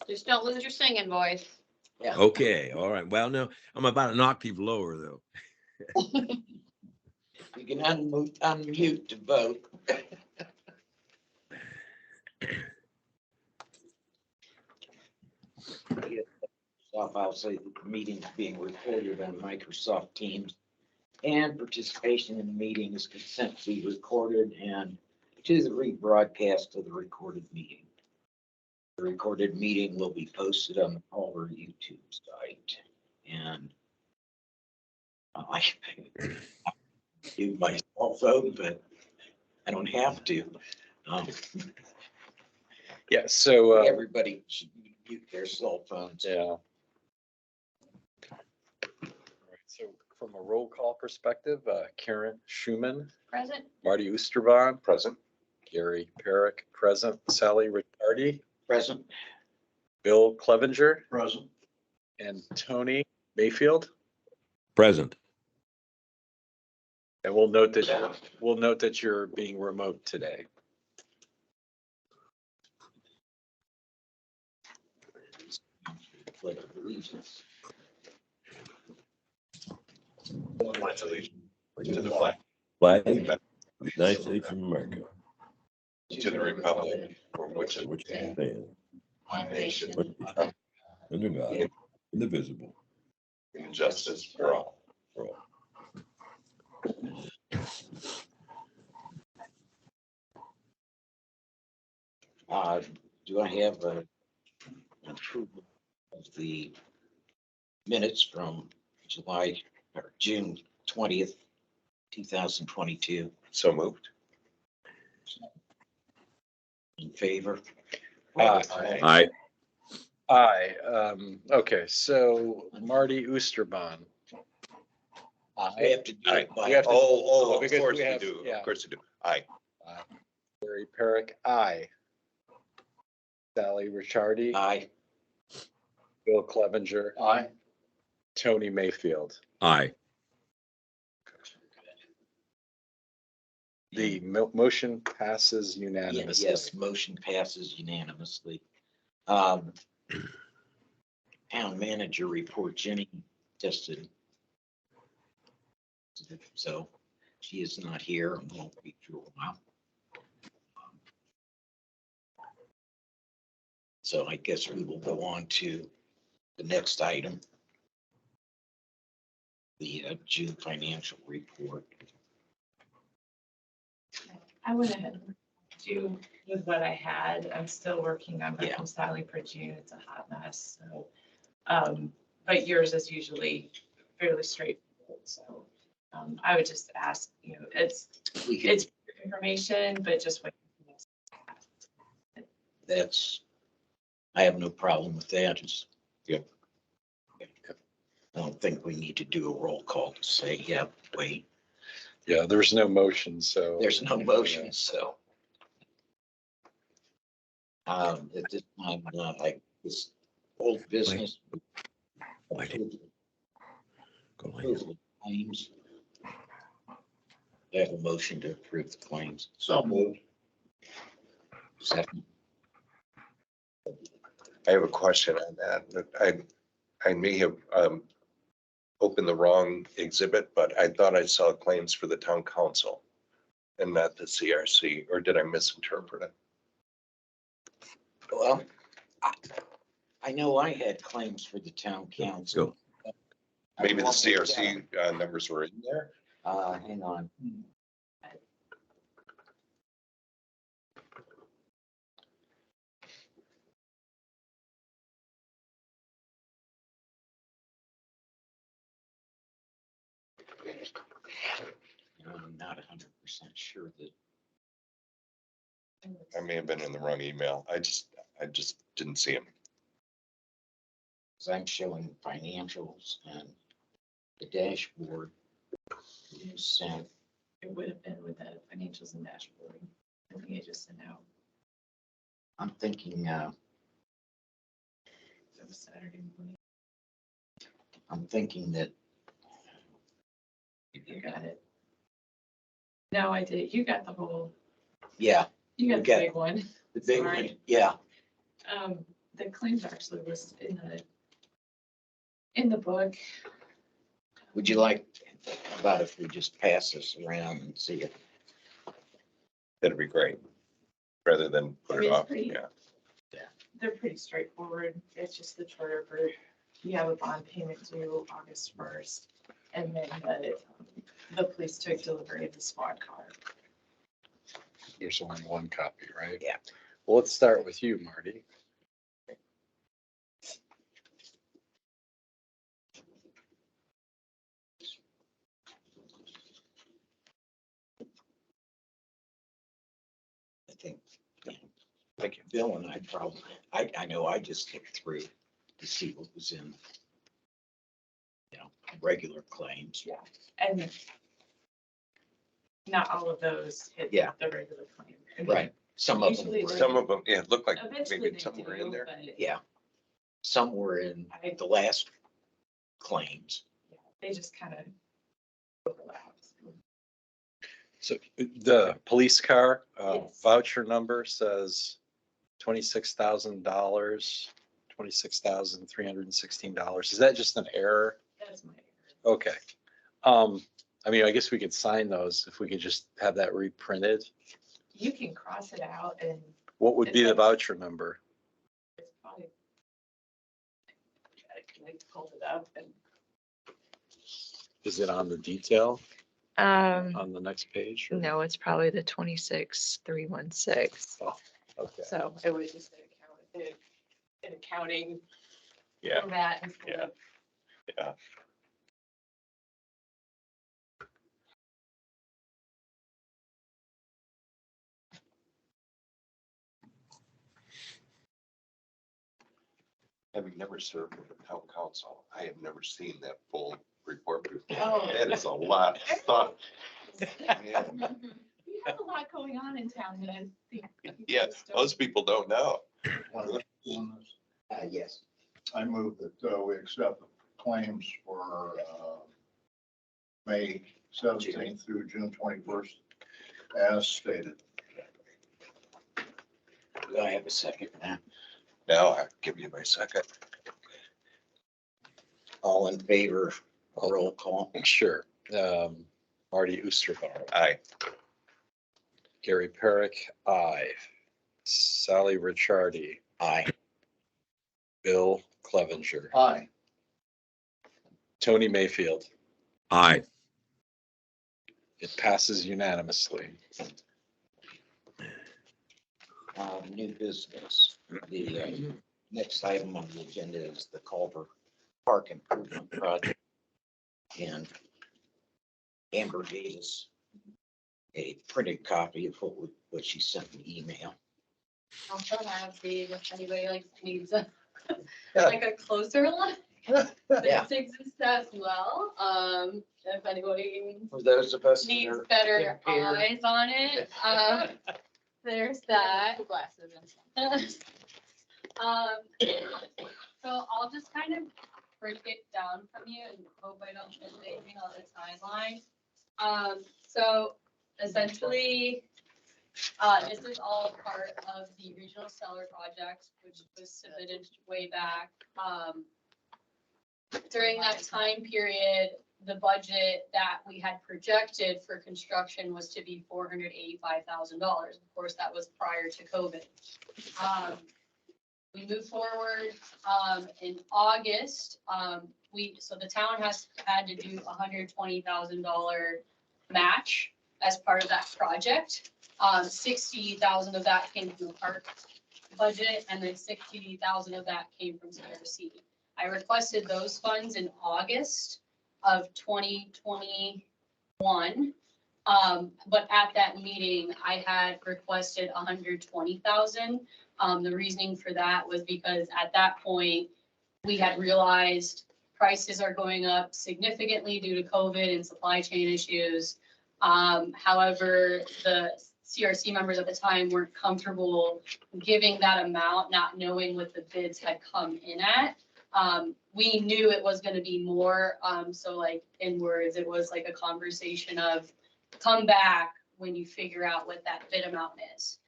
Just don't lose your singing voice. Yeah. Okay, all right. Well, no, I'm about an octave lower though. You can unmute to vote. I'll say the meeting is being recorded on Microsoft Teams, and participation in the meeting is consent to be recorded and to the rebroadcast of the recorded meeting. The recorded meeting will be posted on the Culver YouTube site, and I do my cell phone, but I don't have to. Yeah, so, Everybody should mute their cell phones. yeah. All right, so from a roll call perspective, Karen Schumann, Present? Marty Oosterbaan. Present. Gary Perrick, present. Sally Ricciardi, Present. Bill Clevenger, Present. and Tony Mayfield. Present. And we'll note that you're being remote today. Pledge of allegiance. Pledge allegiance to the flag Flag, of the United States of America, to the republic for which it which stands, stands one nation, under God, indivisible, and justice for all. for all. Do I have an approval of the minutes from July or June 20th, 2022? So moved. In favor? Aye. Aye. Okay, so Marty Oosterbaan. We have to do it We by, have to- Of because course we we have- do. yeah. Of course we do. Aye. Gary Perrick, aye. Sally Ricciardi, aye. Bill Clevenger, Aye. Tony Mayfield. Aye. The motion passes unanimously. Yes, motion passes unanimously. Town manager report, Jenny tested. So she is not here and won't be for a while. So I guess we will go on to the next item. The June financial report. I went ahead and do with what I had. I'm still working on Yeah. reconciling for June. It's a hot mess, so. But yours is usually fairly straightforward, so. I would just ask, it's We can, it's information, but just wait. I have no problem with that. It's. Yep. I don't think we need to do a roll call to say, yeah, wait, Yeah, there's no motion, so. there's no motion, so. At this time, this old business. Why did- Go ahead. Approval of claims. I have a motion to approve the claims. So moved. Second. I have a question on that. I may have opened the wrong exhibit, but I thought I saw claims for the town council and not the CRC, or did I misinterpret it? Well, I know I had claims for the town council. Maybe the CRC numbers were in there? Hang on. I'm not 100% sure that. I may have been in the wrong email. I just didn't see them. Because I'm showing financials and the dashboard you sent. It would have been with the financials and dashboard. I think I just sent out. I'm thinking, That was Saturday morning. I'm thinking that, You got it. No, I did. You got the whole, yeah, you got We the got- big one. the big one, Sorry. yeah. the claims are actually listed in the book. Would you like, how about if we just pass this around and see it? That'd be great. Rather than put it It's off, pretty- yeah. They're pretty straightforward. It's just the charter for, you have a bond payment due August 1st. And then the police took delivery of the squad car. There's only one copy, right? Yeah. Well, let's start with you, Marty. I think, like Bill and I probably, I know I just looked through to see what was in, regular claims. Yeah. And not all of those hit Yeah. the regular claim. I mean, Right. Some of them Usually were, Some of them, yeah, it looked like Eventually maybe they somewhere in do, there. but yeah, some were in the last claims. they just kind of overlap. So the police car Yes. voucher number says $26,000, $26,316. Is that just an error? That's my error. Okay. I mean, I guess we could sign those if we could just have that reprinted. You can cross it out and What would be It's the like- voucher number? it's probably. I can like pull it up and. Is it on the detail on the next page? or- No, it's probably the 26,316. Okay. So it was just an accounting Yeah, format instead of. yeah. Having never served with the town council, I have never seen that full report before. Oh. That is a lot of stuff. Yeah. We have a lot going on in town that I think. people Yeah, just don't- most people don't know. Yes. I move that we accept the claims for May 17th through June 21st as stated. Do I have a second now? Now I'll give you my second. All in favor, roll call. Sure. Marty Oosterbaum, Aye. Gary Perrick, aye. Sally Ricciardi, Aye. Bill Clevenger, Aye. Tony Mayfield. Aye. It passes unanimously. New business. The next item on the agenda is the Culver Park Improvement Project. And Amber gave us a printed copy of what she sent in email. Also have the, if anybody like needs a, like a closer look. Yeah. This exists as well. If anybody For those of us that needs are better impaired. eyes on it, there's that. Glasses and stuff. So I'll just kind of break it down from you and hope I don't miss anything on the timeline. So essentially, this is all part of the regional seller project, which was submitted way back. During that time period, the budget that we had projected for construction was to be $485,000. Of course, that was prior to COVID. We moved forward, in August, so the town had to do $120,000 match as part of that project. 60,000 of that came from the park budget, and then 60,000 of that came from CRC. I requested those funds in August of 2021. But at that meeting, I had requested 120,000. The reasoning for that was because at that point, we had realized prices are going up significantly due to COVID and supply chain issues. However, the CRC members at the time weren't comfortable giving that amount, not knowing what the bids had come in at. We knew it was going to be more. So like in words, it was like a conversation of come back when you figure out what that bid amount is.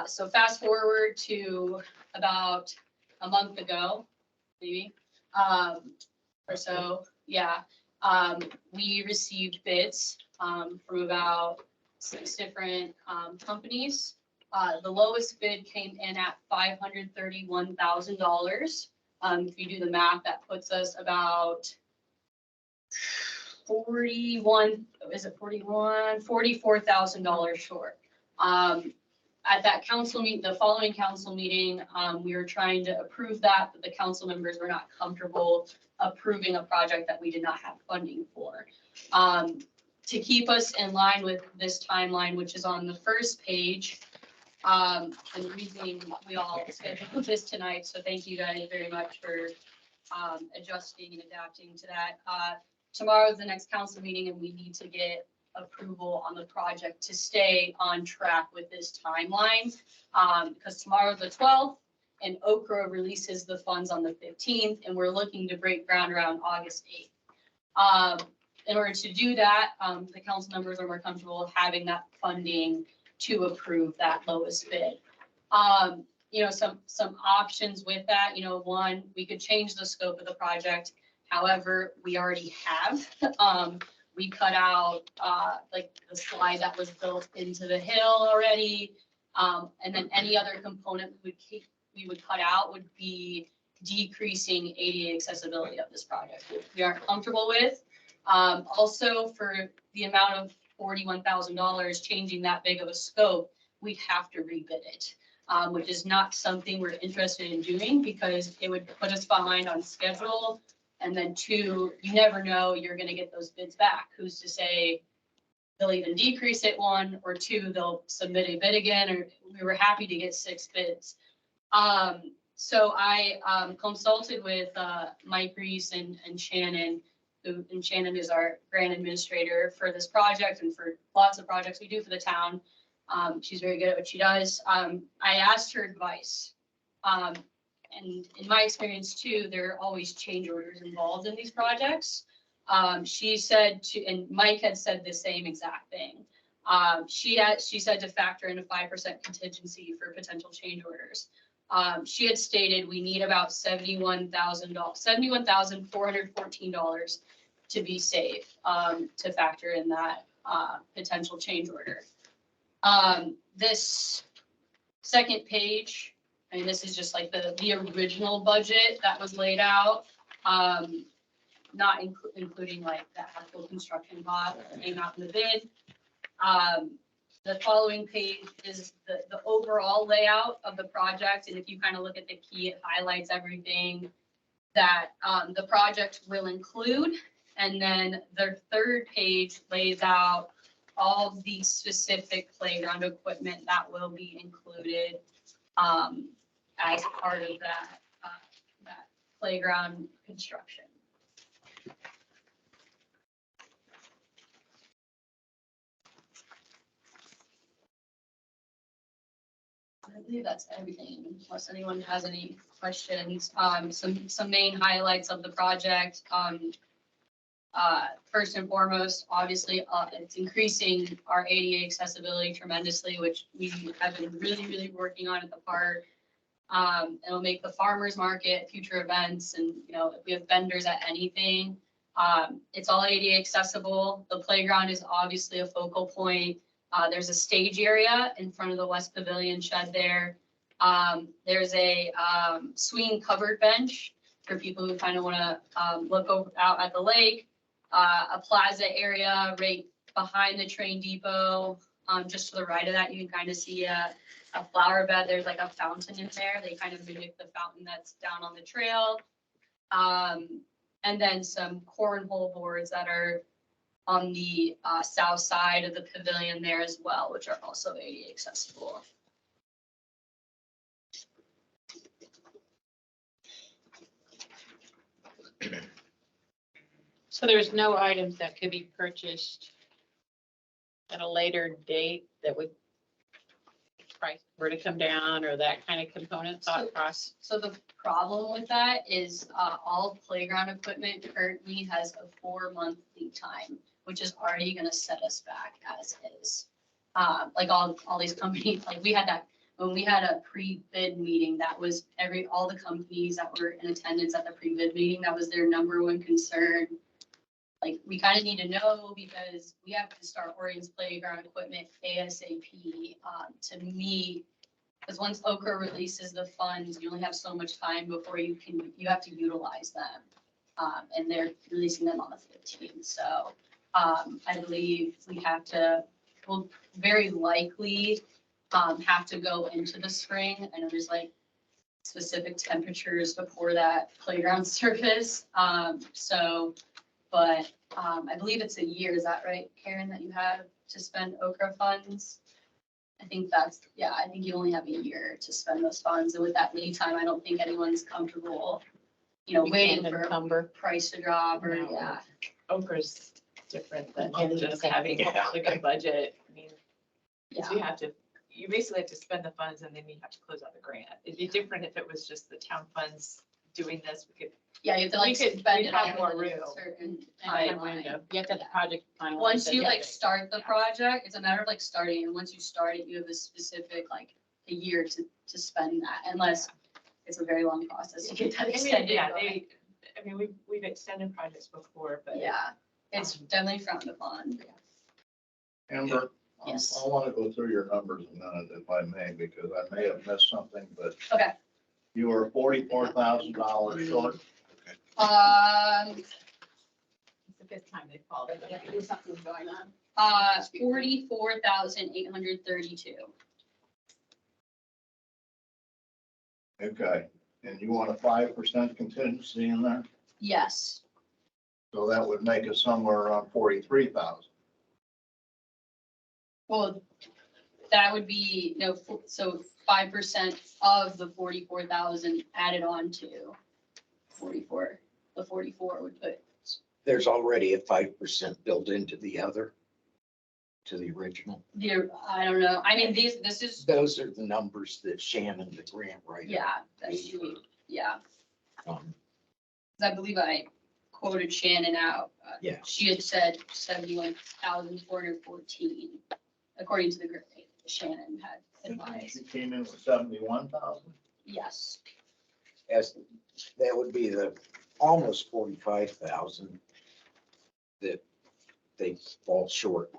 So fast forward to about a month ago, maybe, or so, yeah. We received bids, from about 6 different, companies. The lowest bid came in at $531,000. If you do the math, that puts us about 41, is it 41? $44,000 short. At that council meet, the following council meeting, we were trying to approve that, but the council members were not comfortable approving a project that we did not have funding for. To keep us in line with this timeline, which is on the first page, and the reason we all scheduled this tonight, so thank you guys very much for adjusting and adapting to that. Tomorrow is the next council meeting and we need to get approval on the project to stay on track with this timeline. Because tomorrow's the 12th and Oak Grove releases the funds on the 15th and we're looking to break ground around August 8th. In order to do that, the council members are more comfortable having that funding to approve that lowest bid. You know, some options with that, you know, one, we could change the scope of the project. However, we already have, we cut out, like the slide that was built into the hill already. And then any other component we would cut out would be decreasing ADA accessibility of this project, which we aren't comfortable with. Also for the amount of $41,000, changing that big of a scope, we'd have to rebid it. Which is not something we're interested in doing because it would put us behind on schedule. And then two, you never know, you're gonna get those bids back. Who's to say they'll even decrease it, one, or two, they'll submit a bid again, or we were happy to get 6 bids. So I consulted with Mike Reese and Shannon, and Shannon is our grant administrator for this project and for lots of projects we do for the town. She's very good at what she does. I asked her advice. And in my experience too, there are always change orders involved in these projects. She said to, and Mike had said the same exact thing. She said to factor in a 5% contingency for potential change orders. She had stated we need about $71,414 to be safe, to factor in that potential change order. This second page, I mean, this is just like the original budget that was laid out, not including like the actual construction cost that came out in the bid. The following page is the overall layout of the project. And if you kind of look at the key, it highlights everything that the project will include. And then the third page lays out all the specific playground equipment that will be included as part of that playground construction. I believe that's everything, unless anyone has any questions. Some main highlights of the project. First and foremost, obviously, it's increasing our ADA accessibility tremendously, which we have been really working on at the park. It'll make the farmers market, future events, and you know, if we have vendors at anything, it's all ADA accessible. The playground is obviously a focal point. There's a stage area in front of the West Pavilion shed there. There's a swing covered bench for people who kind of want to look out at the lake. A plaza area right behind the train depot. Just to the right of that, you can kind of see a flower bed. There's like a fountain in there. They kind of mimic the fountain that's down on the trail. And then some cornhole boards that are on the south side of the pavilion there as well, which are also ADA accessible. So there's no items that could be purchased at a later date that would price were to come down, or that kind of component thought process? So the problem with that is all playground equipment currently has a 4-month lead time, which is already going to set us back as is. Like all these companies, like we had that when we had a pre-bid meeting, that was all the companies that were in attendance at the pre-bid meeting, that was their number one concern. Like, we kind of need to know because we have to start ordering playground equipment ASAP to meet. Because once Okra releases the funds, you only have so much time before you have to utilize them. And they're releasing them on the 15th. So I believe we'll very likely have to go into the spring. I know there's like specific temperatures before that playground surface. But I believe it's a year. Is that right, Karen, that you have to spend Okra funds? I think I think you only have a year to spend those funds. And with that lead time, I don't think anyone's comfortable, waiting for encumber. price to drop or, No. yeah. Okra's different than Yeah. just having like a budget. I mean, 'cause Yeah. you basically have to spend the funds and then you have to close out the grant. It'd be different if it was just the town funds doing this. We could, Yeah, you have to like We could- spend we'd it have all more within a room. certain Time timeline. window. You have to have the project finalized. Once you Yeah. like start the project, it's a matter of like starting, and once you start it, you have a specific like a year to spend that, unless it's a very long process to get that extended. we've extended projects before, but. Yeah, it's definitely frowned upon. Amber, Yes. I want to go through your numbers a minute if I may, because I may have missed something, but Okay. you were $44,000 short. It's the fifth time they've called it. There's something going on. 44,832. Okay, and you want a 5% contingency in there? Yes, So that would make it somewhere around 43,000. well, that would be, so 5% of the 44,000 added on to 44. The 44 would put, There's already a 5% built into the other, to the original. I don't know, I mean, this is, Those are the numbers that Shannon, the grant writer. yeah, that's true, yeah. Um, I believe I quoted Shannon out. Yeah. She had said 71,414, according to the grant Shannon had advised. She came in with 71,000. Yes, As, that would be the almost 45,000 that they fall short,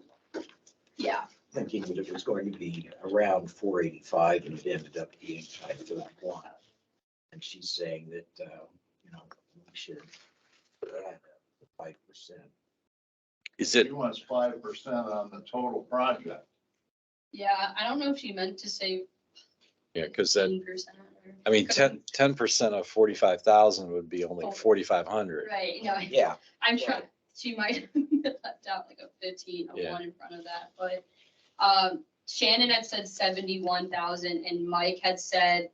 yeah, thinking that it was going to be around 485 and it ended up being 531. And she's saying that, we should add 5%. Is it, She wants 5% on the total project. yeah, I don't know if she meant to say yeah, because that, 10%. I mean, 10% of 45,000 would be only 4,500. Right, Yeah, I'm sure she might have left out like a 15, a Yeah. 1 in front of that, but Shannon had said 71,000 and Mike had said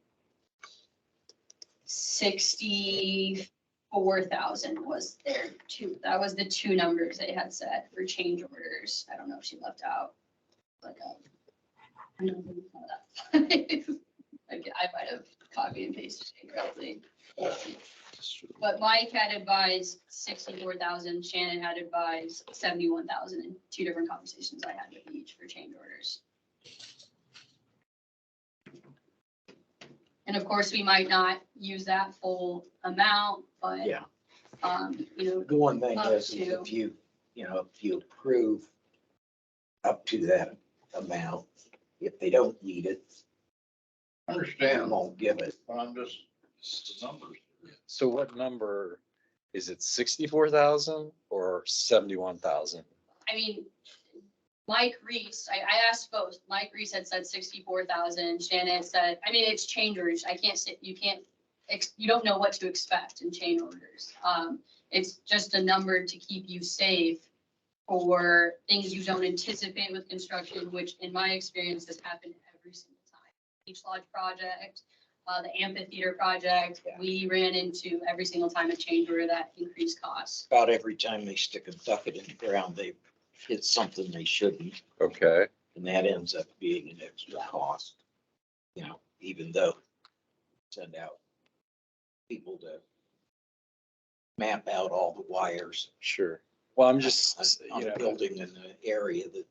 64,000 was their that was the two numbers they had said for change orders. I don't know if she left out like I don't know that. I might have copied and pasted incorrectly. But Mike had advised 64,000, Shannon had advised 71,000 in two different conversations I had with each for change orders. And of course, we might not use that full amount, but, yeah. you The one thing Up is, to. if you approve up to that amount, if they don't need it, I they understand, won't give it. but I'm just, the numbers. So what number, is it 64,000 or 71,000? I mean, Mike Reese, I asked both. Mike Reese had said 64,000. Shannon said, I mean, it's change orders. I can't say, you don't know what to expect in change orders. It's just a number to keep you safe for things you don't anticipate with construction, which in my experience has happened every single time. Beach Lodge project, the amphitheater project, we ran into every single time a change order that increased costs. About every time they stick a bucket in the ground, they hit something they shouldn't, Okay, and that ends up being an extra cost. Even though send out people to map out all the wires sure. Well, I'm just, on a building in the area that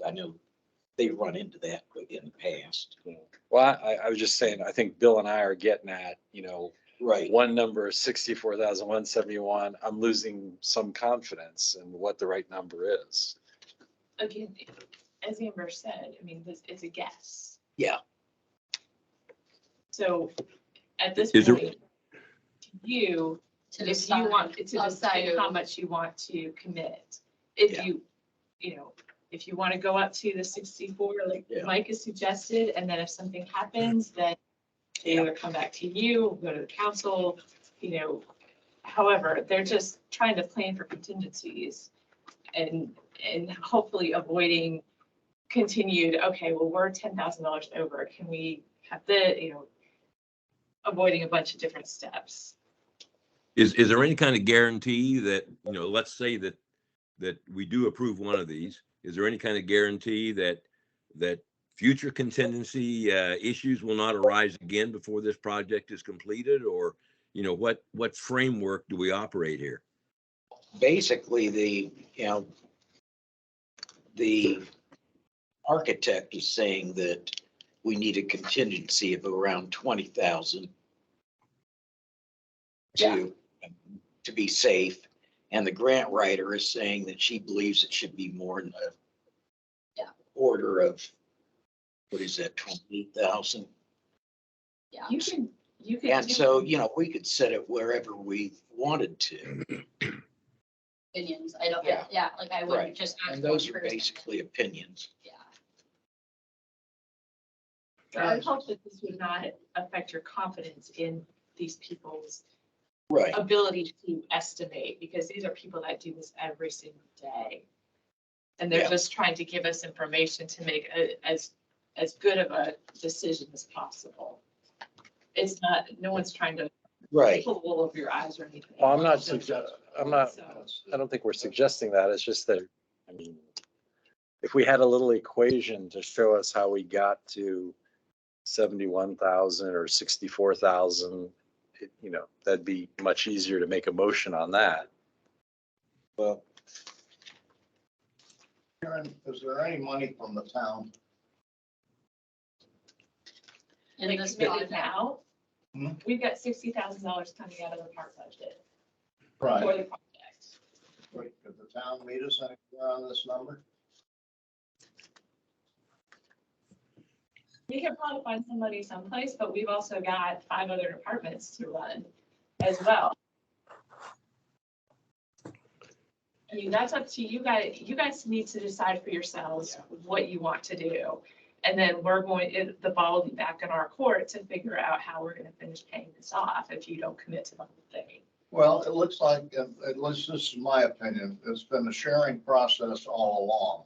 I know they run into that in the past. Well, I was just saying, I think Bill and I are getting at, Right. one number is 64,171. I'm losing some confidence in what the right number is. Again, as Amber said, I mean, this is a guess. Yeah. So at this Is there- point, you, To if you decide want to up decide to- how much you want to commit. If Yeah. if you want to go up to the 64, like Yeah. Mike has suggested, and then if something happens, then they either come back to you, go to the council, however, they're just trying to plan for contingencies and hopefully avoiding continued, okay, well, we're $10,000 over. Can we have avoiding a bunch of different steps? Is there any kind of guarantee that, let's say that we do approve one of these, is there any kind of guarantee that future contingency issues will not arise again before this project is completed? Or, what framework do we operate here? Basically, the architect is saying that we need a contingency of around 20,000 to be safe. And the grant writer is saying that she believes it should be more in the order of, what is that, 28,000? Yeah. You can. And so, we could set it wherever we wanted to. Opinions. I don't, Yeah. yeah, like I wouldn't Right. just. ask And those one are person. basically opinions. Yeah. I would hope that this would not affect your confidence in these people's Right. ability to estimate, because these are people that do this every single day. And they're Yeah. just trying to give us information to make as good of a decision as possible. It's not, no one's trying to Right. pull the wool over your eyes or anything. Well, So- I don't think we're suggesting that. It's just that, if we had a little equation to show us how we got to 71,000 or 64,000, that'd be much easier to make a motion on that. Well, Karen, is there any money from the town? In Like this committed project. now, Hmm? we've got $60,000 coming out of the park budget for Right. the project. Wait, could the town meet us anywhere on this number? We can probably find somebody someplace, but we've also got 5 other departments to run as well. I mean, that's up to you guys. You guys need to decide for yourselves what you want to do. And then the ball will be back in our court to figure out how we're gonna finish paying this off if you don't commit to the whole thing. Well, it looks like, at least this is my opinion, it's been a sharing process all along.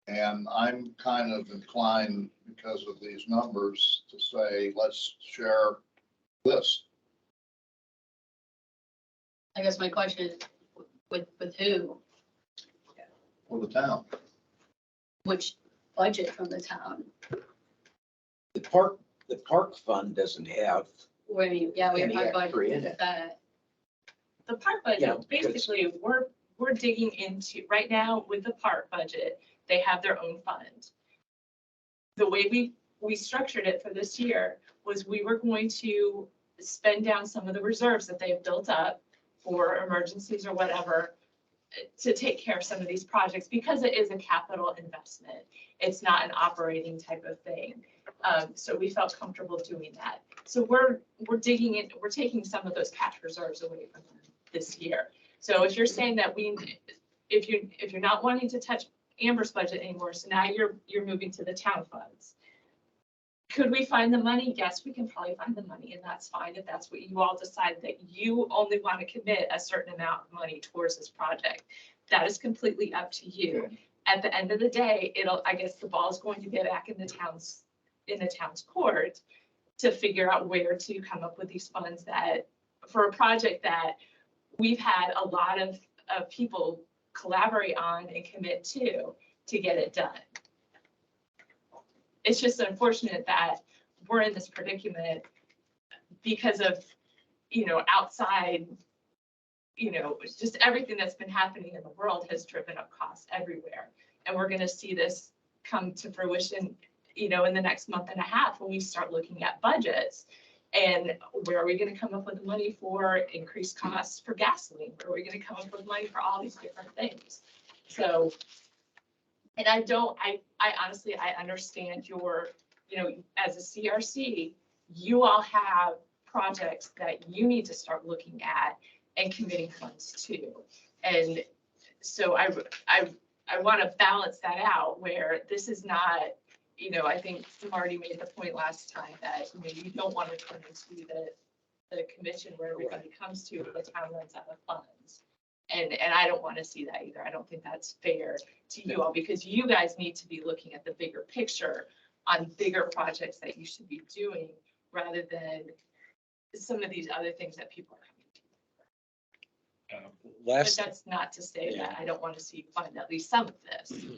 And I'm kind of inclined, because of these numbers, to say, let's share this. I guess my question is, with who? For the town. Which budget from the town? the park fund doesn't have, Where you, yeah, we Any have extra budget in it. that. The park Yeah, budget, because- basically, we're digging into, right now with the park budget, they have their own fund. The way we structured it for this year was we were going to spend down some of the reserves that they've built up for emergencies or whatever to take care of some of these projects, because it is a capital investment. It's not an operating type of thing. So we felt comfortable doing that. So we're digging in, we're taking some of those cash reserves away from them this year. So if you're saying that if you're not wanting to touch Amber's budget anymore, so now you're moving to the town funds. Could we find the money? Yes, we can probably find the money, and that's fine if that's what you all decide, that you only want to commit a certain amount of money towards this project. That is completely up to you. At the end of the day, I guess the ball is going to get back in the town's court to figure out where to come up with these funds that, for a project that we've had a lot of people collaborate on and commit to get it done. It's just unfortunate that we're in this predicament because of, outside, just everything that's been happening in the world has driven up costs everywhere. And we're gonna see this come to fruition, in the next month and a half when we start looking at budgets. And where are we gonna come up with money for increased costs for gasoline? Where are we gonna come up with money for all these different things? So, and I honestly, I understand your, as a CRC, you all have projects that you need to start looking at and committing funds to. And so I want to balance that out where this is not, I think Marty made the point last time that, you don't want to turn into the commission where everybody comes to, the town runs out of funds. And I don't want to see that either. I don't think that's fair to you all, because you guys need to be looking at the bigger picture on bigger projects that you should be doing rather than some of these other things that people are coming to. But Last, that's not to say that I don't want to see you fund at least some of this, so,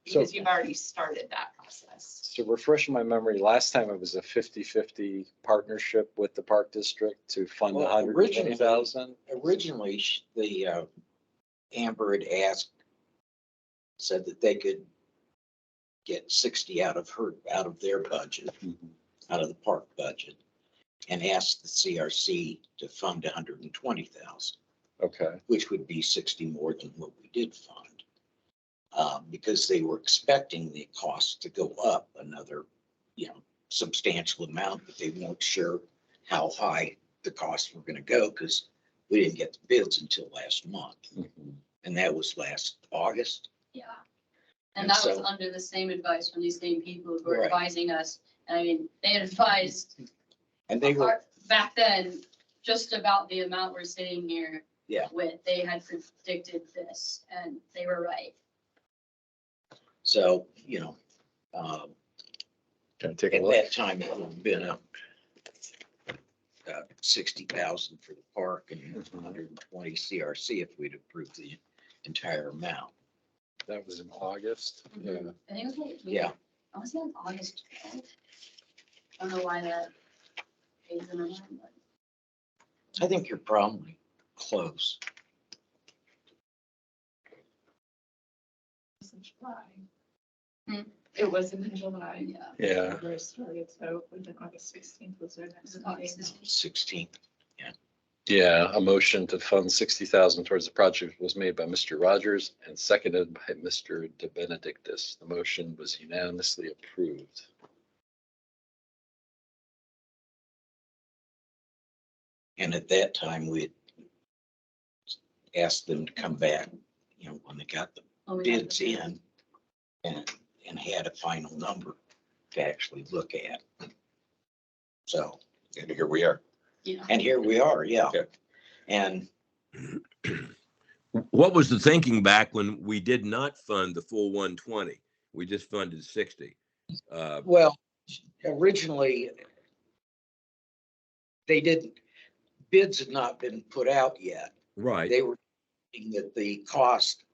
because you've already started that process. to refresh my memory, last time it was a 50-50 partnership with the Park District to fund Well, 120,000. Originally, the Amber had said that they could get 60 out of their budget, out of the park budget, and asked the CRC to fund 120,000, Okay, which would be 60 more than what we did fund. Because they were expecting the cost to go up another, substantial amount, but they weren't sure how high the costs were going to go because we didn't get the bids until last month. And that was last August. Yeah. And And that was so- under the same advice from these same people who were Right. advising us. I mean, they had advised And they were, back then, just about the amount we're sitting here Yeah. with. They had predicted this and they were right. so, can I take a at look? that time, it would have been 60,000 for the park and 120 CRC if we'd approved the entire amount. That was in August. Yeah. I think it was like, Yeah. I was like August 12th. I don't know why that is in my mind, but I think you're probably close. It was in July. Hmm. It wasn't in July. yeah. Yeah, Where it started, so it would have been August 16th was their next It was August meeting. 16th. yeah, a motion to fund 60,000 towards the project was made by Mr. Rogers and seconded by Mr. De Benedictis. The motion was unanimously approved. And at that time, we had asked them to come back, when they got the Oh, we got bids the- in and had a final number to actually look at. So, And here we are. Yeah. and here we are, yeah. Okay. And What was the thinking back when we did not fund the full 120? We just funded 60. well, originally, bids had not been put out yet. Right. They were thinking that the cost,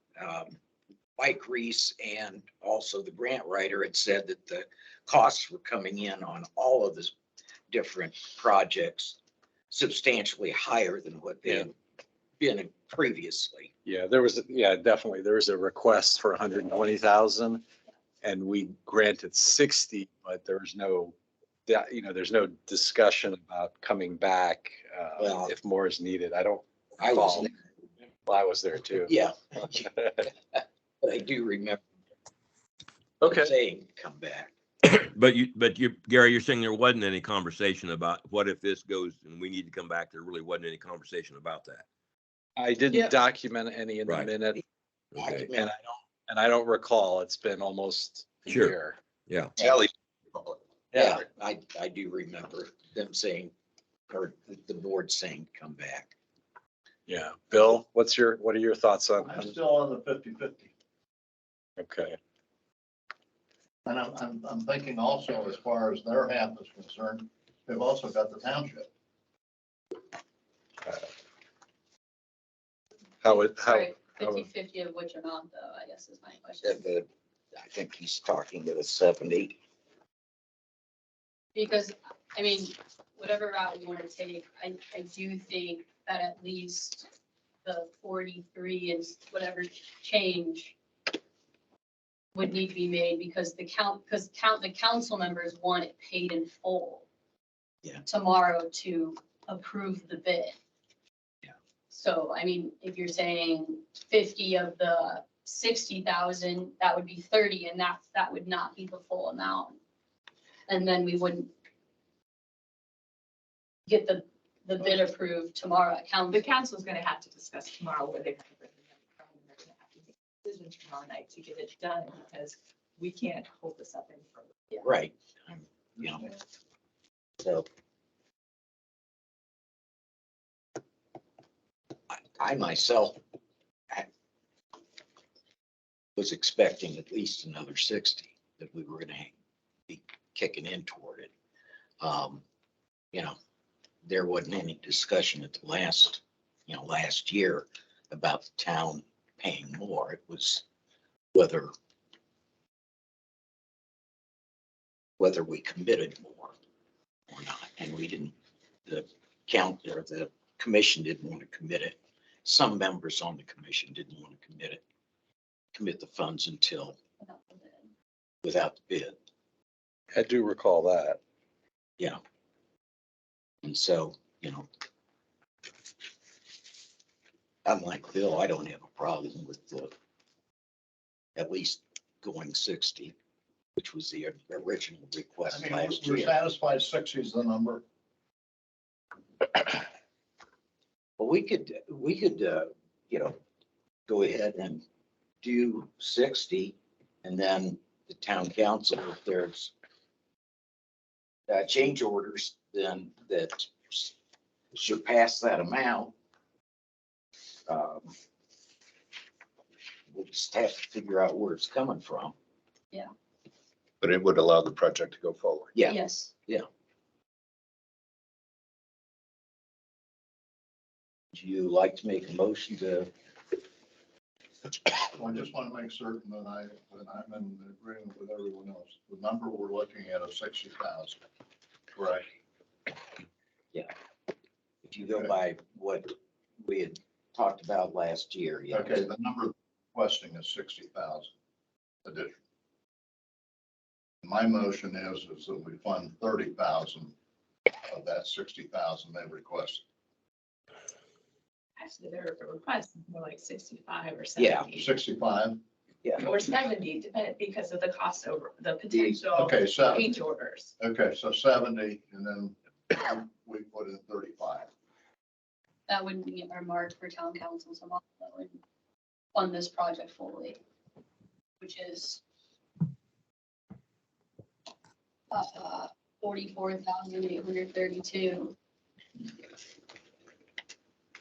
Mike Reese and also the grant writer had said that the costs were coming in on all of the different projects substantially higher than what they had been previously. Yeah, definitely. There was a request for 120,000 and we granted 60, but there's no discussion about coming back Well- if more is needed. I was, Well, I was there too. yeah, but I do remember Okay. saying, come back. But Gary, you're saying there wasn't any conversation about what if this goes and we need to come back? There really wasn't any conversation about that. I didn't Yeah. document any in the Right. minute Okay. And and I don't recall. It's been almost a Sure. year. Yeah. Sally. yeah, I do remember them saying, or the board saying, come back. Yeah. Bill, what are your thoughts on? I'm still on the 50-50. Okay. And I'm thinking also, as far as their half is concerned, they've also got the township. How? Sorry, 50-50 of which amount though, I guess is my question. I think he's talking to the 70. Because, I mean, whatever route we want to take, I do think that at least the 43 and whatever change would need to be made because the council members want it paid in full. Yeah. Tomorrow to approve the bid. Yeah. So, I mean, if you're saying 50 of the 60,000, that would be 30, and that would not be the full amount. And then we wouldn't get the bid approved tomorrow at council. The council's gonna have to discuss tomorrow where they're gonna bring the money from, and they're gonna have to make decisions tomorrow night to get it done, because we can't hold this up any further. Right. You know, so. I myself was expecting at least another 60 that we were gonna be kicking in toward it. You know, there wasn't any discussion at the last year about the town paying more. It was whether we committed more or not, and we didn't, the commission didn't want to commit it. Some members on the commission didn't want to commit the funds until without the bid. I do recall that. Yeah. And so, unlike Bill, I don't have a problem with at least going 60, which was the original request I mean, last we're year. satisfied 60 is the number. Well, we could, go ahead and do 60, and then the town council, if there's change orders, then that surpass that amount, we'll just have to figure out where it's coming from. But it would allow the project to go forward. Yeah. Yes. Do you like to make a motion to? Well, I just want to make certain that I'm in agreement with everyone else. The number we're looking at is 60,000. Correct. If you go by what we had talked about last year, yeah. Okay, the number requesting is 60,000 additional. My motion is that we fund 30,000 of that 60,000 they requested. Actually, their request is more like 65 or Yeah. 70. 65? Or 70, depending, because of the cost over, the potential Okay, so, change orders. okay, so 70, and then we put in 35. That wouldn't be our mark for town council, so that would fund this project fully, which is 44,832.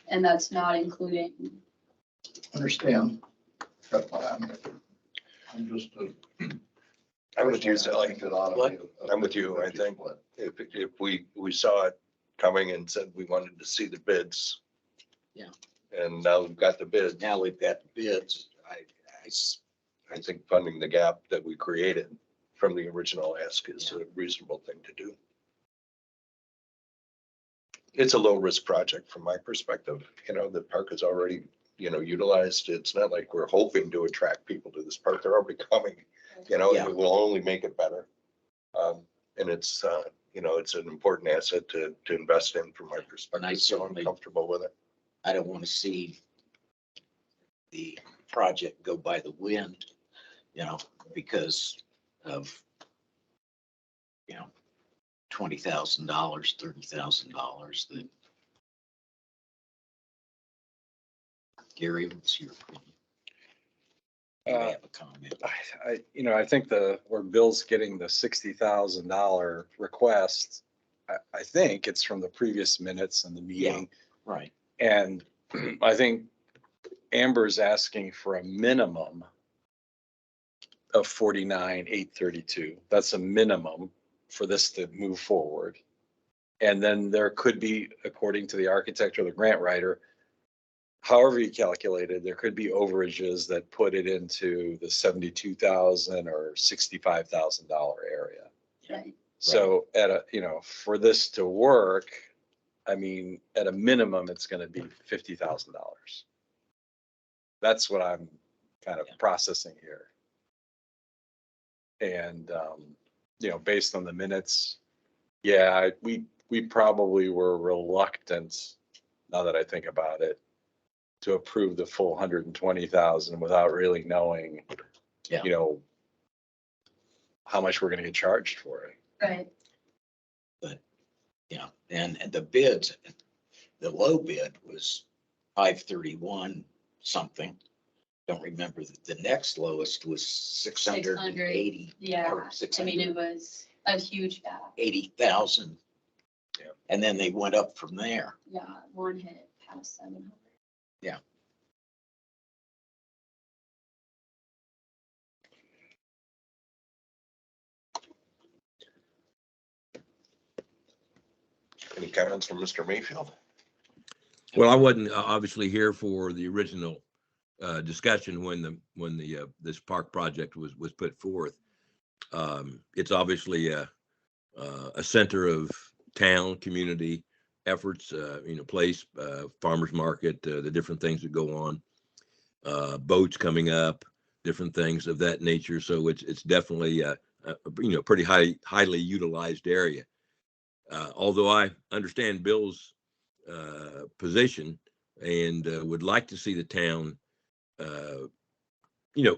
And that's not including, Understand? But I'm just. I'm with you, Sally. think it ought to What? be a I'm with you, I 50-50 think. split. If we saw it coming and said we wanted to see the bids. Yeah. And now we've got the bids. Now we've got the bids. I think funding the gap that we created from the original ask is a reasonable thing to do. It's a low risk project from my perspective. The park is already, utilized. It's not like we're hoping to attract people to this park. They're already coming, Yeah. it will only make it better. And it's, it's an important asset to invest in from my perspective. So I'm certainly- comfortable with it. I don't want to see the project go by the wind, because of, $20,000, $30,000. That Gary, what's your opinion? You have a comment. I think where Bill's getting the $60,000 request, I think it's from the previous minutes and the meeting. Right. And I think Amber's asking for a minimum of 49,832. That's a minimum for this to move forward. And then there could be, according to the architect or the grant writer, however you calculated, there could be overages that put it into the $72,000 or $65,000 area. right, So for this to work, I mean, at a minimum, it's going to be $50,000. That's what I'm kind of processing here. And, based on the minutes, yeah, we probably were reluctant, now that I think about it, to approve the full 120,000 without really knowing, Yeah. how much we're gonna get charged for it. Right. Yeah, and the bids, the low bid was 531 something. Don't remember the next lowest was 680. Yeah, or I mean, it was a huge gap. 680,000. Yeah. And then they went up from there. Yeah, one hit past 700. Yeah. Any comments from Mr. Mayfield? Well, I wasn't obviously here for the original discussion when this park project was put forth. It's obviously a center of town, community efforts, place, farmers market, the different things that go on, boats coming up, different things of that nature. So it's definitely a pretty highly utilized area. Although I understand Bill's position and would like to see the town,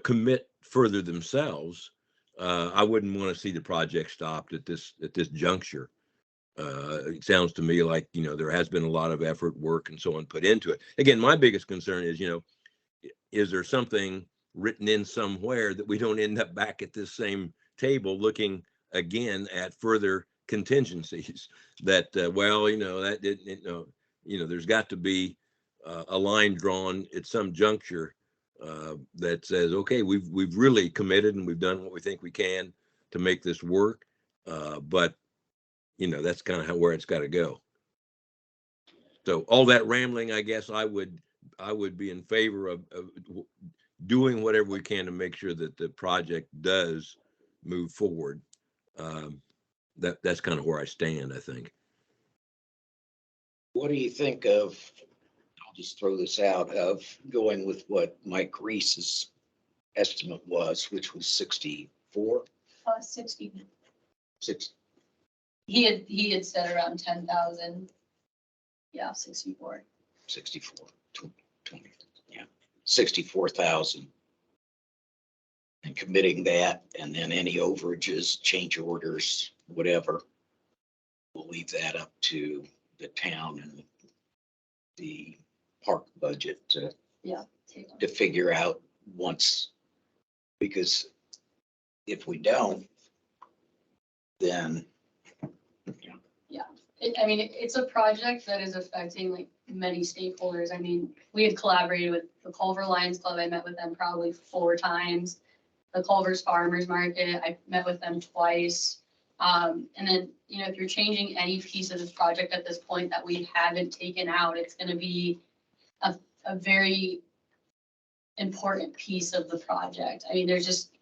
commit further themselves. I wouldn't want to see the project stopped at this juncture. It sounds to me like, there has been a lot of effort, work, and so on put into it. Again, my biggest concern is, is there something written in somewhere that we don't end up back at this same table looking again at further contingencies that, that didn't, there's got to be a line drawn at some juncture that says, okay, we've really committed and we've done what we think we can to make this work. But that's kind of where it's got to go. So all that rambling, I guess I would be in favor of doing whatever we can to make sure that the project does move forward. That's kind of where I stand, I think. What do you think of, I'll just throw this out, of going with what Mike Reese's estimate was, which was 64? 60. 6. He had said around 10,000. Yeah, 64. 64, 20, yeah, 64,000. And committing that, and then any overages, change orders, whatever, we'll leave that up to the town and the park budget to figure out once, because if we don't, then It's a project that is affecting like many stakeholders. I mean, we had collaborated with the Culver Lions Club. I met with them probably 4 times. The Culver's Farmers Market, I met with them twice. And then, if you're changing any piece of this project at this point that we haven't taken out, it's going to be a very important piece of the project. I mean,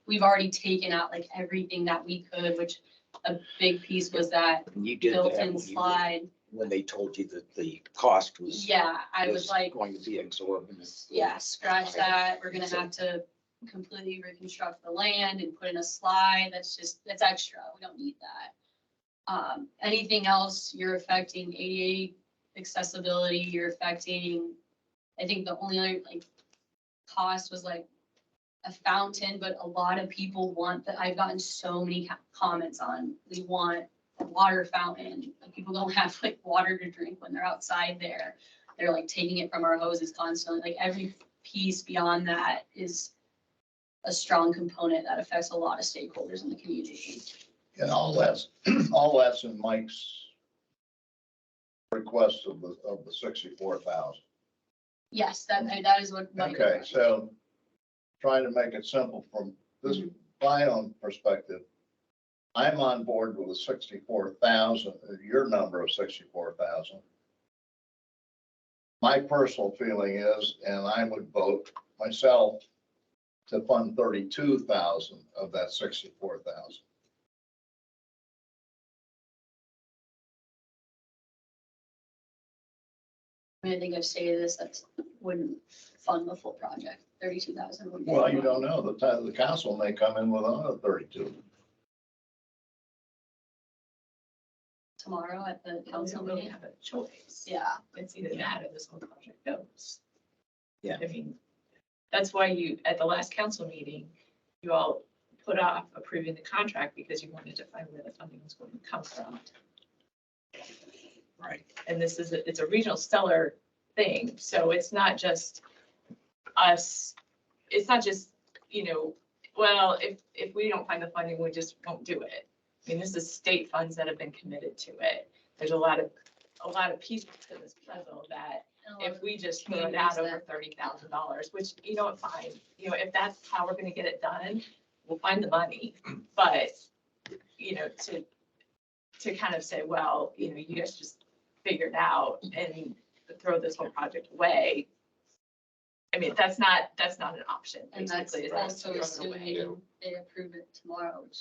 we've already taken out like everything that we could, which a big piece was that you did that built-in slide. when they told you that the cost was. Yeah, I was like, going to be exorbitant. yeah, scratch that. We're gonna have to completely reconstruct the land and put in a slide. That's extra. We don't need that. Anything else, you're affecting ADA accessibility, you're affecting, I think the only other like cost was like a fountain, but a lot of people want that. I've gotten so many comments on, we want a water fountain. Like, people don't have like water to drink when they're outside there. They're like taking it from our hoses constantly. Like, every piece beyond that is a strong component that affects a lot of stakeholders in the community. And all that's in Mike's request of the 64,000. Yes, that is what. Mike Okay, was. so trying to make it simple from this, my own perspective, I'm on board with the 64,000, your number of 64,000. My personal feeling is, and I would vote myself to fund 32,000 of that 64,000. I mean, I think I've stated this, that wouldn't fund the full project. 32,000 would. Well, you don't know, the council may come in with another 32. tomorrow at the We council don't really meeting. have a choice. Yeah, It's either that or this whole project goes. Yeah. I mean, that's why you, at the last council meeting, you all put off approving the contract because you wanted to find where the funding was going to come from. Right. And this is, it's a regional stellar thing, so it's not just us, it's not just, well, if we don't find the funding, we just won't do it. I mean, this is state funds that have been committed to it. There's a lot of pieces to this puzzle that if we just throw it out over $30,000, which, fine, if that's how we're gonna get it done, we'll find the money. But, to kind of say, well, you guys just figure it out and throw this whole project away. I mean, that's not an option. and that's basically, is that's also throw it away. assuming they approve it tomorrow, which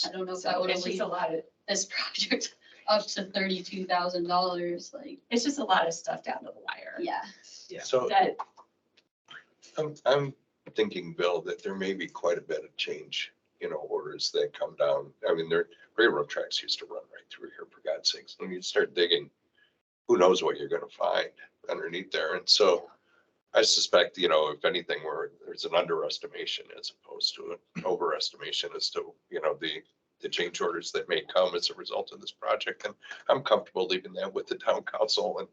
I don't know if that So would it's just leave a lot of, this project up to $32,000, like, it's just a lot of stuff down the wire. yeah. So That, I'm thinking, Bill, that there may be quite a bit of change, orders that come down. I mean, railroad tracks used to run right through here, for God's sakes. When you start digging, who knows what you're gonna find underneath there. And so I suspect, if anything, there's an underestimation as opposed to an overestimation as to, the change orders that may come as a result of this project. And I'm comfortable leaving that with the town council and,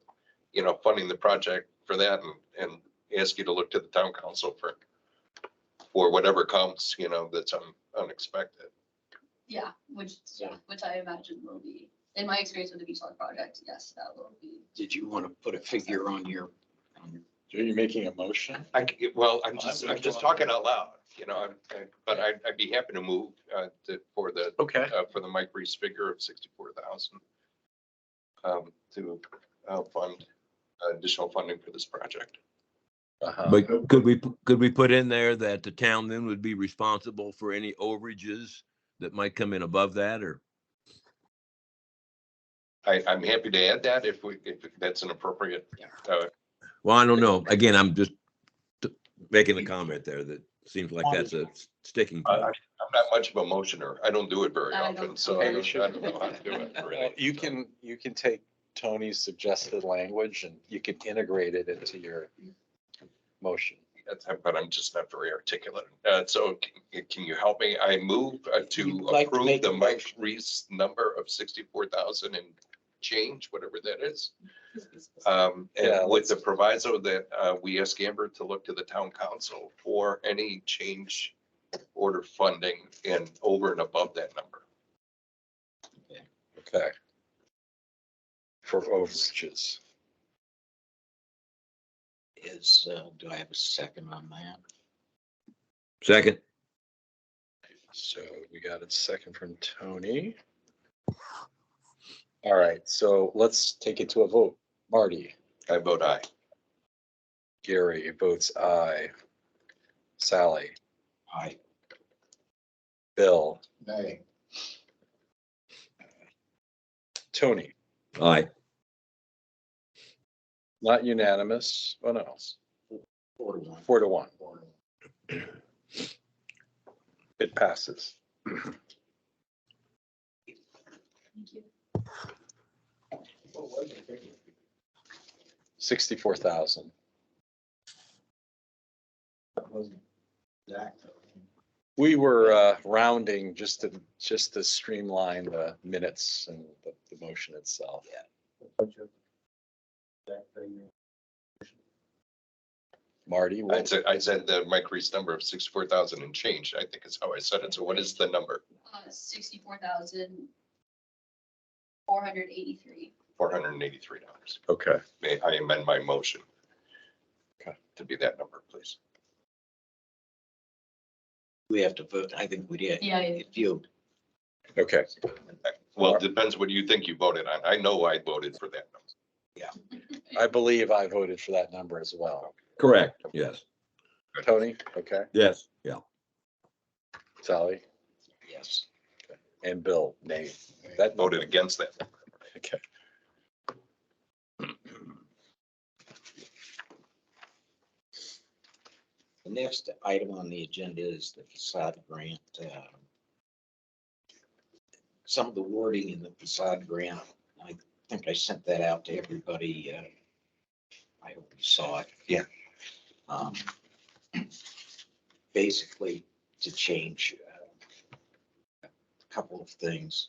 funding the project for that and ask you to look to the town council for whatever comes, that's unexpected. Yeah, which I imagine will be, in my experience with the Beach Log project, yes, that will be. Did you want to put a figure on your? Are you making a motion? I'm just talking out loud, but I'd be happy to move for the Mike Reese figure of 64,000 to fund additional funding for this project. Uh-huh. But could we put in there that the town then would be responsible for any overages that might come in above that, or? I'm happy to add that if that's an appropriate. Well, I don't know. Again, I'm just making a comment there that seems like that's a sticking I'm point. not much of a motioner. I don't do it very I often, don't- so Okay, I you don't know how to do it. really. You can take Tony's suggested language and you can integrate it into your motion. But I'm just not very articulate. So can you help me? I move to You'd like to approve make the a Mike motion. Reese number of 64,000 and change, whatever that is. Yeah, And with let's- the proviso that we ask Amber to look to the town council for any change order funding and over and above that number. Okay. For overages. Do I have a second on that? Second, So we got a second from Tony. All right, so let's take it to a vote. Marty, I vote aye. Gary votes aye. Sally, Aye. Bill, Nay. Tony, aye. not unanimous. What else? 4-1. 4-1. It passes. Thank you. 64,000. We were rounding just to streamline the minutes and the motion itself. Marty, I said the Mike Reese number of 64,000 and change, I think is how I said it. So what is the number? $64,483. $483. okay. May I amend my motion? Okay. To be that number, please. We have to vote. I think we did. Yeah, If you, Okay, Well, it depends what you think you voted on. I know I voted for that number. I believe I voted for that number as well. Correct, yes, Tony, okay, yes, yeah. Sally, yes. and Bill, nay. That Voted against that. Okay. The next item on the agenda is the facade grant. some of the wording in the facade grant. I think I sent that out to everybody. I hope you saw it. Yeah. Um, Basically, to change a couple of things.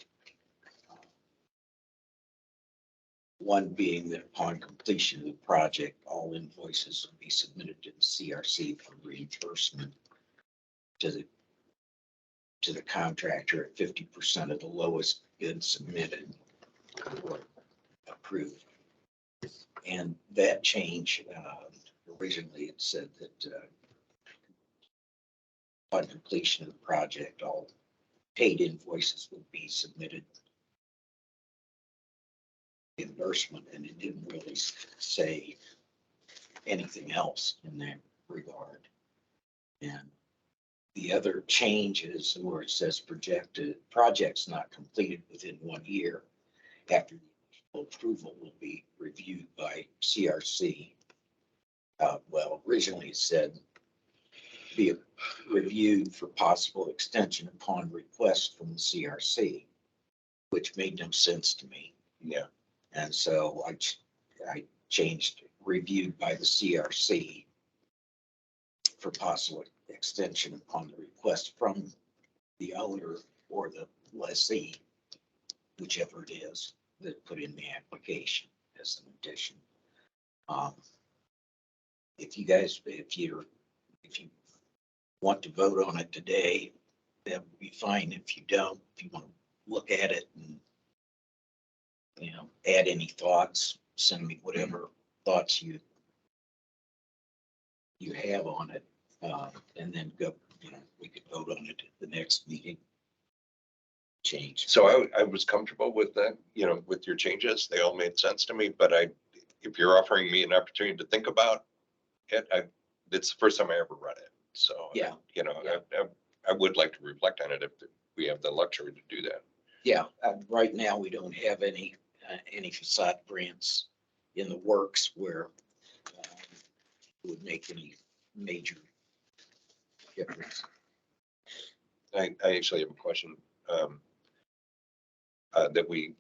One being that upon completion of the project, all invoices will be submitted to the CRC for reimbursement to the contractor at 50% of the lowest bid submitted or approved. And that change, originally it said that upon completion of the project, all paid invoices would be submitted reimbursement, and it didn't really say anything else in that regard. And the other change is where it says projects not completed within 1 year after the approval will be reviewed by CRC. Well, originally it said be reviewed for possible extension upon request from the CRC, which made no sense to me. Yeah. And so I changed reviewed by the CRC for possible extension upon the request from the owner or the lessee, whichever it is that put in the application as an addition. If you want to vote on it today, that would be fine. If you don't, if you want to look at it and, add any thoughts, send me whatever thoughts you have on it, and then go, we could vote on it at the next meeting. Change. So I was comfortable with that, with your changes. They all made sense to me, but if you're offering me an opportunity to think about it, it's the first time I ever read it. So, Yeah. I would like to reflect on it if we have the luxury to do that. Yeah, right now we don't have any facade grants in the works where it would make any major difference. I actually have a question that we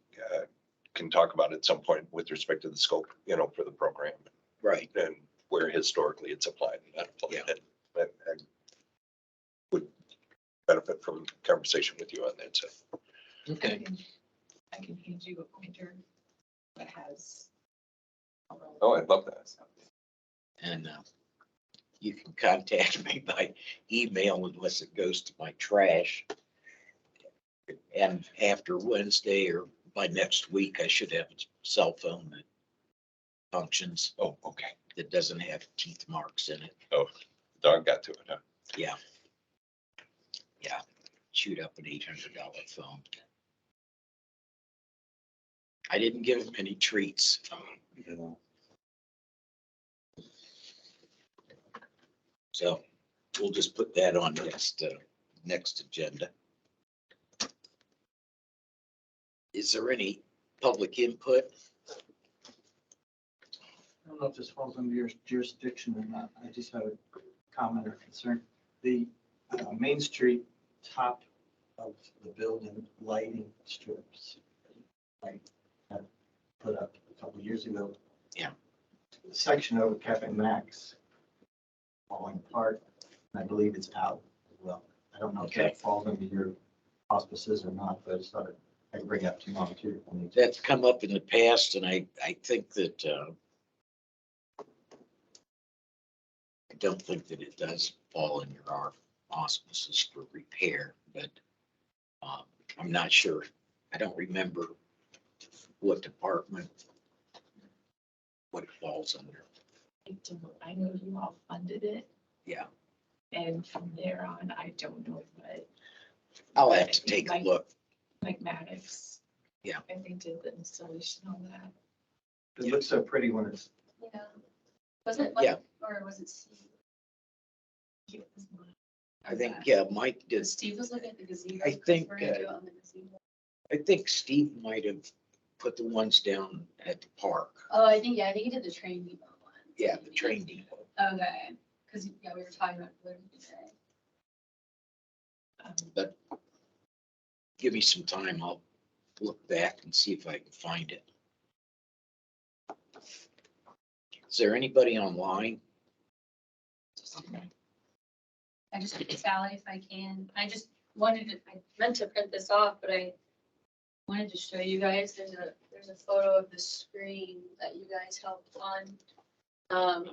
can talk about at some point with respect to the scope, for the program. Right. And where historically it's applied and not applied. Yeah. And would benefit from conversation with you on that. So. Okay. I can hand you a pointer that has. Oh, I'd love that. And you can contact me by email unless it goes to my trash. And after Wednesday or by next week, I should have a cell phone that functions. Oh, okay. That doesn't have teeth marks in it. Oh, dog got to it, huh? Yeah. Yeah. Shoot up an $800 phone. I didn't give him any treats. So we'll just put that on next agenda. Is there any public input? I don't know if this falls under your jurisdiction or not. I just have a comment or concern. The Main Street top of the building lighting strips, like put up a couple of years ago. Yeah. The section over Cafe Max falling apart. I believe it's out as well. I don't know if Okay. that falls under your auspices or not, but I just thought I'd bring up to you on too. That's come up in the past, and I think that I don't think that it does fall under our auspices for repair, but I'm not sure. I don't remember what department, what it falls under. I know you all funded it, Yeah, and from there on, I don't know, but I'll have to take a look. Mike Maddox. Yeah. I think did the installation on that. It looks so pretty when it's Yeah. Was it Yeah. or was it Steve? It was one. I think Mike did. Steve was looking at the gazebo. I think, We're gonna do it on the gazebo. I think Steve might have put the ones down at the park. Oh, I think he did the train depot one. Yeah, the train depot. Okay, because, we were talking about it today. But give me some time. I'll look back and see if I can find it. Is there anybody online? I just, Sally, if I can, I just wanted to, I meant to print this off, but I wanted to show you guys, there's a photo of the screen that you guys helped on.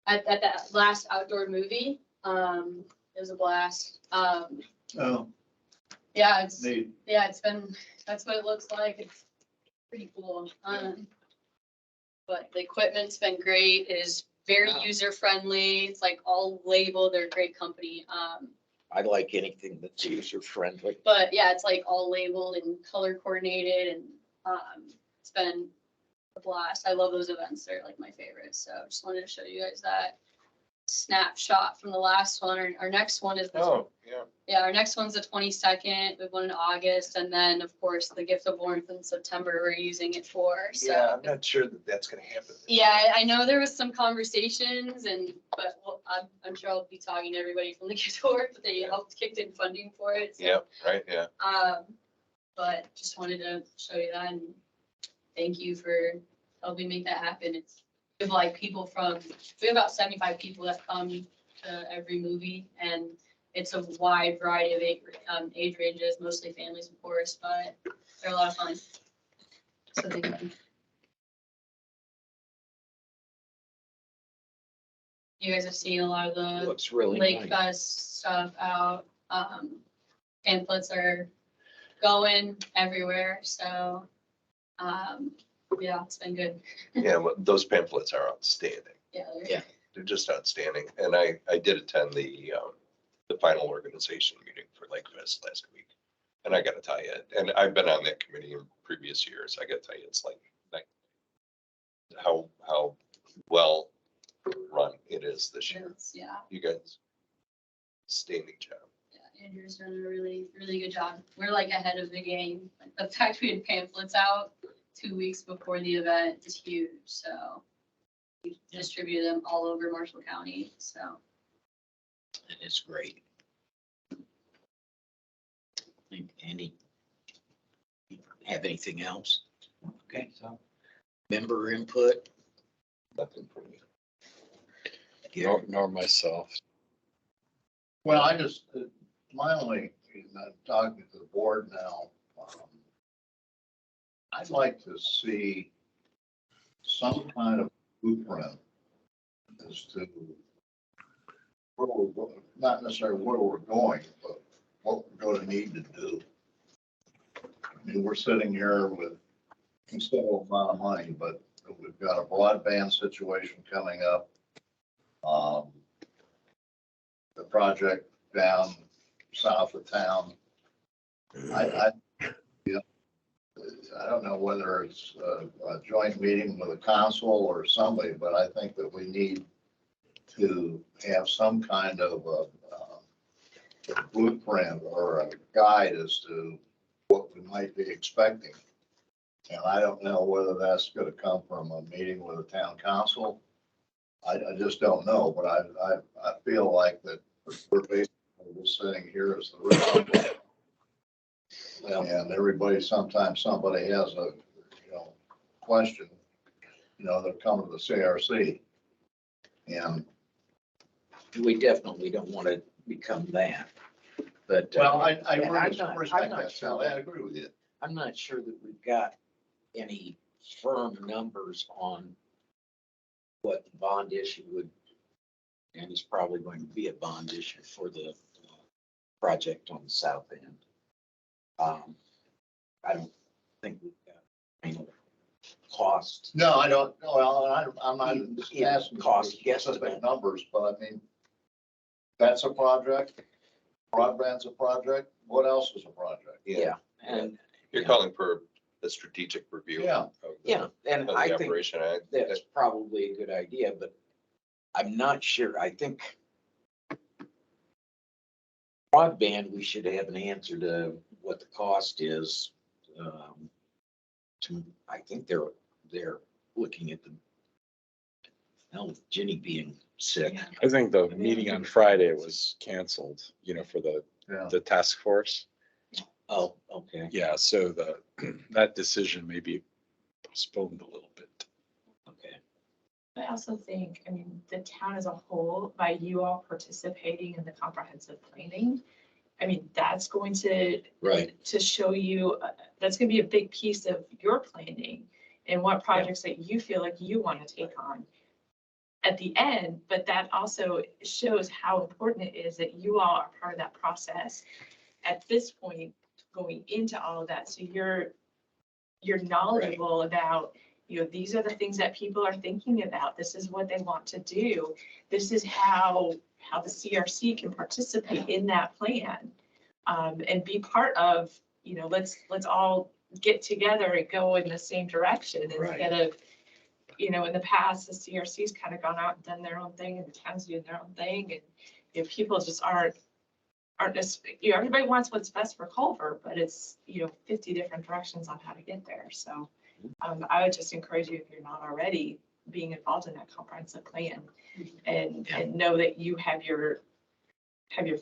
At that last outdoor movie, it was a blast. Oh, Yeah, it's neat. been, that's what it looks like. It's pretty cool. But the equipment's been great. It is very Wow. user friendly. It's like all labeled. They're a great company. I like anything that's user friendly. But yeah, it's like all labeled and color coordinated and, it's been a blast. I love those events. They're like my favorite. So just wanted to show you guys that snapshot from the last one. Our next one is the Oh, yeah. Yeah, our next one's the 22nd. We have one in August, and then of course the gift of warmth in September. We're using it for. So Yeah, I'm not sure that that's gonna happen. yeah, I know there was some conversations, but I'm sure I'll be talking to everybody from the gift of warmth, but they helped kicked in funding for it. So, Yeah, right, yeah. But just wanted to show you that and thank you for helping make that happen. We have like we have about 75 people that come to every movie, and it's a wide variety of age ranges, mostly families, of course, but they're a lot of fun. So thank you. You guys have seen a lot of the Looks really Lake nice. Fest stuff out. Pamphlets are going everywhere, so, yeah, it's been good. Yeah, well, those pamphlets are outstanding. Yeah. Yeah. They're just outstanding. And I did attend the final organization meeting for Lake Fest last week. And I gotta tell you, and I've been on that committee in previous years, I gotta tell you, it's like how well run it is this year. Yeah. You guys, standing job. Yeah, Andrew's done a really, really good job. We're like ahead of the game. Like, the fact we had pamphlets out 2 weeks before the event is huge, so we distributed them all over Marshall County, so. And it's great. Andy, have anything else? Okay, So, member input? Nothing for me. Nor myself. Well, I just, my only, I'm talking to the board now. I'd like to see some kind of blueprint as to where we're going, not necessarily where we're going, but what we're going to need to do. I mean, we're sitting here with a considerable amount of money, but we've got a broadband situation coming up. The project down south of town. I don't know whether it's a joint meeting with a council or somebody, but I think that we need to have some kind of a blueprint or a guide as to what we might be expecting. And I don't know whether that's going to come from a meeting with a town council. I just don't know, but I feel like that we're basically just sitting here as the real public. And everybody, sometimes somebody has a, question, they're coming to the CRC. And We definitely don't want to become that, but. well, I I'm respect not that, sure Sally. I that- agree with you. I'm not sure that we've got any firm numbers on what the bond issue would, and it's probably going to be a bond issue for the project on the south end. I don't think we've got final costs. No, I don't, well, I'm not Yeah, asking for cost specific guesstimate. numbers, but I mean, that's a project, broadband's a project, what else is a project? Yeah, and. You're yeah. calling for a strategic review. Yeah. of the- Yeah, and of I the think operation. that's probably a good idea, but I'm not sure. I think broadband, we should have an answer to what the cost is. I think they're looking at with Jenny being sick. I think the meeting on Friday was canceled, for Yeah. the task force. Oh, okay, Yeah, so that decision may be postponed a little bit. okay. I also think, I mean, the town as a whole, by you all participating in the comprehensive planning, I mean, that's going to. Right. To show you, that's gonna be a big piece of your planning and what projects that you feel like you want to take on at the end, but that also shows how important it is that you all are part of that process at this point, going into all of that. So you're knowledgeable about, these are the things that people are thinking about. This is what they want to do. This is how the CRC can participate in that plan. And be part of, let's all get together and go in the same direction instead of, in the past, the CRC's kind of gone out and done their own thing and the town's doing their own thing. And, people just aren't just, everybody wants what's best for Culver, but it's, 50 different directions on how to get there. So I would just encourage you, if you're not already, being involved in that comprehensive plan and know that you have your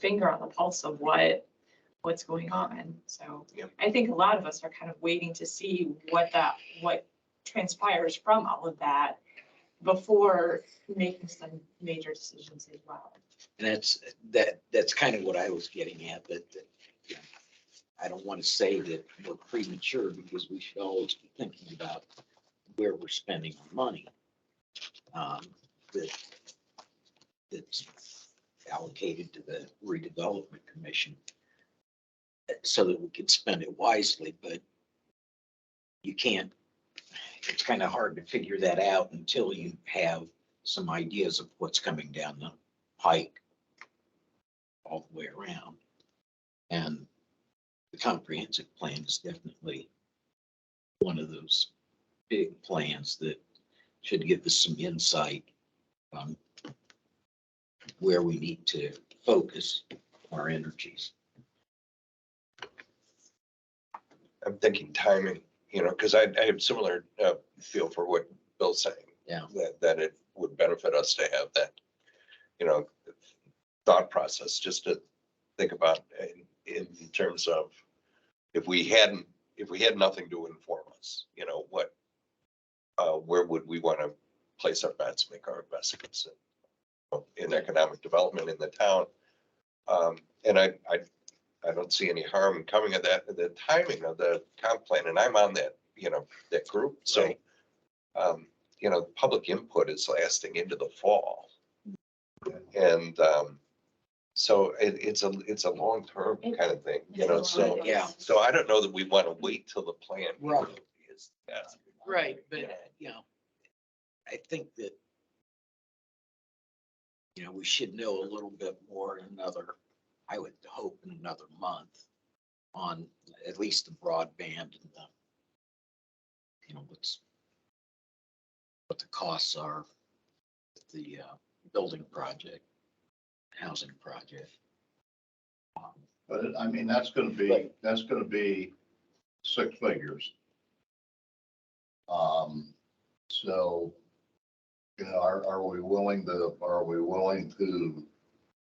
finger on the pulse of what's going on. So I think a lot of us are kind of waiting to see what transpires from all of that before making some major decisions as well. And that's kind of what I was getting at, that I don't want to say that we're premature, because we should always be thinking about where we're spending our money. That's allocated to the Redevelopment Commission, so that we can spend it wisely, but you can't, it's kind of hard to figure that out until you have some ideas of what's coming down the pike all the way around. And the comprehensive plan is definitely one of those big plans that should give us some insight on where we need to focus our energies. I'm thinking timing, because I have similar feel for what Bill's saying. Yeah. That it would benefit us to have that, thought process, just to think about in terms of if we had nothing to inform us, where would we want to place our bets, make our investments in economic development in the town. And I don't see any harm coming of that, the timing of the comp plan, and I'm on that, that group. So, public input is lasting into the fall. And so it's a long-term kind of thing, so, Yeah. so I don't know that we want to wait till the plan. Right. Is, Right, but, I think that, we should know a little bit more in I would hope in another month, on at least the broadband and what the costs are with the building project, housing project. But that's gonna be 6 figures. So, are we willing to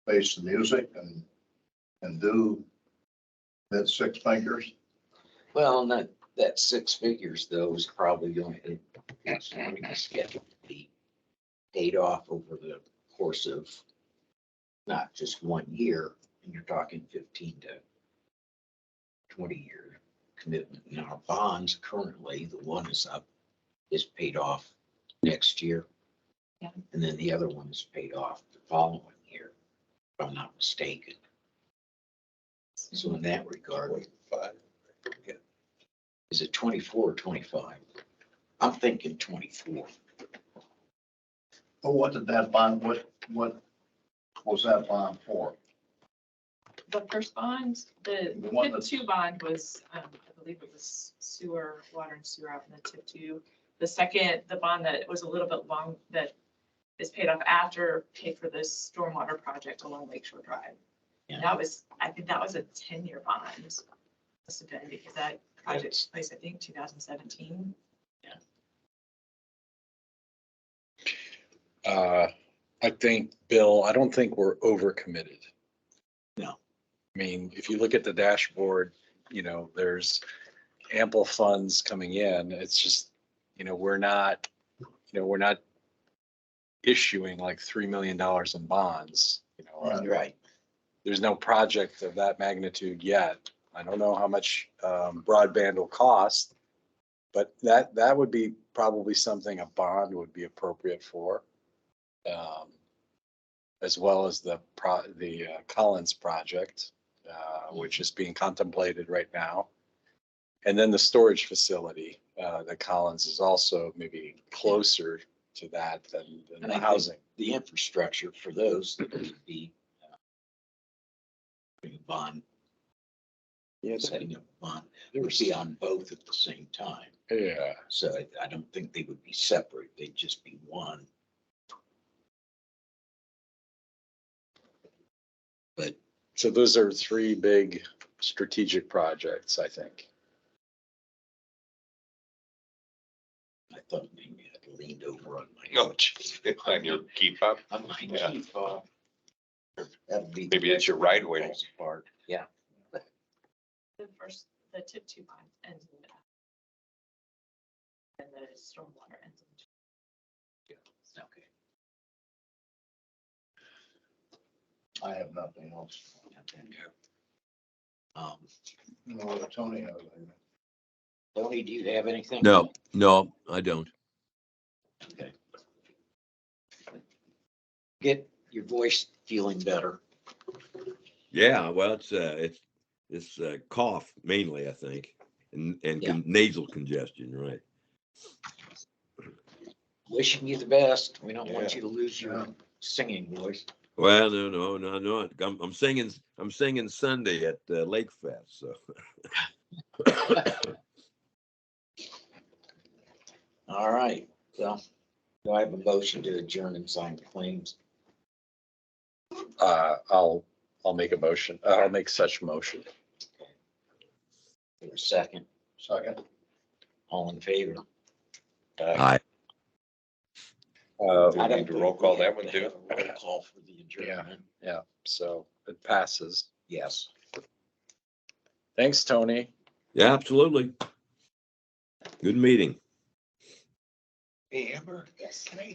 face the music and do that 6 figures? Well, and that 6 figures though is probably going to scheduled to be paid off over the course of not just 1 year, and you're talking 15 to 20-year commitment. Now, our bonds currently, the one is paid off next year. Yeah. And then the other one is paid off the following year, if I'm not mistaken. So in that regard, 25. Yeah. is it 24 or 25? I'm thinking 24. But what did that bond, what was that bond for? The first bond, the The one tip that's- 2 bond was, I believe it was water and sewer out in the tip 2. The second, the bond that was a little bit long, that is paid off after, paid for this stormwater project along Lakeshore Drive. Yeah. I think that was a 10-year bond. Must have been, because that project took place, I think, 2017. I think, Bill, I don't think we're overcommitted. No. I mean, if you look at the dashboard, there's ample funds coming in. It's just, we're not issuing like $3 million in bonds, Right. There's no project of that magnitude yet. I don't know how much broadband will cost, but that would be probably something a bond would be appropriate for. As well as the Collins project, which is being contemplated right now. And then the storage facility, that Collins is also maybe closer to that than And the I think housing. the infrastructure for those that would be a bond, setting up a bond, they would be on both at the same time. Yeah. So I don't think they would be separate. They'd just be one. But So those are three big strategic projects, I think. I thought maybe I leaned over on my. Oh, geez, on your keep up. On my Yeah. key fob. That'd be. Maybe it's your right way. Falls apart. Yeah. The tip two line ends in that. And the stormwater ends in. Okay. I have nothing else. Um, No, Tony has anything. Tony, do you have anything? No, I don't. Okay. Get your voice feeling better. Yeah, well, it's cough mainly, I think, and Yeah. nasal congestion, right? Wishing you the best. We don't want Yeah. you to lose your singing voice. Well, no. I'm singing Sunday at Lake Fest, so. All right, well, do I have a motion to adjourn and sign the claims? I'll make a motion. I'll make such motion. For a second, Second. all in favor? Aye. Do we I don't need to think roll call we have that one to too? have a roll call for the adjournment. Yeah, so it passes. Yes. Thanks, Tony. Yeah, absolutely. Good meeting. Hey, Amber. Yes. Can I